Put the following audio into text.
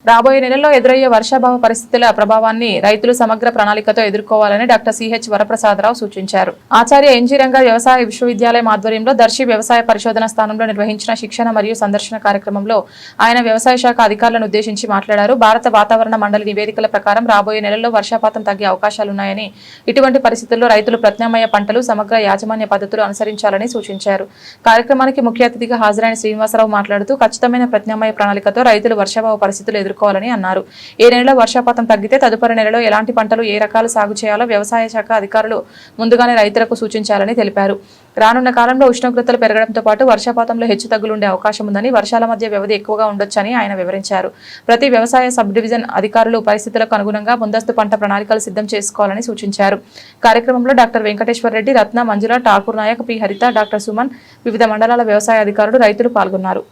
రాబోయే నెలల్లో ఎదురయ్యే వర్షాభావ పరిస్థితుల ప్రభావాన్ని రైతులు సమగ్ర ప్రణాళికతో ఎదుర్కోవాలని డాక్టర్ సిహెచ్ వరప్రసాదరావు సూచించారు. ఆచార్య ఎన్జీ రంగా వ్యవసాయ విశ్వవిద్యాలయం ఆధ్వర్యంలో దర్శి వ్యవసాయ పరిశోధన స్థానంలో నిర్వహించిన శిక్షణ మరియు సందర్శన కార్యక్రమంలో ఆయన వ్యవసాయ శాఖ అధికారులను ఉద్దేశించి మాట్లాడారు. భారత వాతావరణ మండలి నివేదికల ప్రకారం రాబోయే నెలల్లో వర్షపాతం తగ్గే అవకాశాలున్నాయని, ఇటువంటి పరిస్థితుల్లో రైతులు ప్రత్యామ్నాయ పంటలు, సమగ్ర యాజమాన్య పద్ధతులు అనుసరించాలని సూచించారు. కార్యక్రమానికి ముఖ్య అతిథిగా హాజరైన శ్రీనివాసరావు మాట్లాడుతూ ఖచ్చితమైన ప్రత్యామ్నాయ ప్రణాళికతో రైతులు వర్షాభావ పరిస్థితులు ఎదుర్కోవాలని అన్నారు. ఏ నెలలో వర్షపాతం తగ్గితే తదుపరి నెలలో ఎలాంటి పంటలు, ఏ రకాలు సాగు చేయాలో వ్యవసాయ శాఖ అధికారులు ముందుగానే రైతులకు సూచించాలని తెలిపారు. రానున్న కాలంలో ఉష్ణోగ్రతలు పెరగడంతో పాటు వర్షపాతంలో హెచ్చుతగ్గులుండే అవకాశం ఉందని, వర్షాల మధ్య వ్యవధి ఎక్కువగా ఉండొచ్చని ఆయన వివరించారు. ప్రతి వ్యవసాయ సబ్ డివిజన్ అధికారులు పరిస్థితులకు అనుగుణంగా ముందస్తు పంట ప్రణాళికలు సిద్ధం చేసుకోవాలని సూచించారు. కార్యక్రమంలో డాక్టర్ వెంకటేశ్వర రెడ్డి, రత్న, మంజుల, ఠాకూర్ నాయక్, పి హరిత, డాక్టర్ సుమన్, వివిధ మండలాల వ్యవసాయ అధికారులు, రైతులు పాల్గొన్నారు.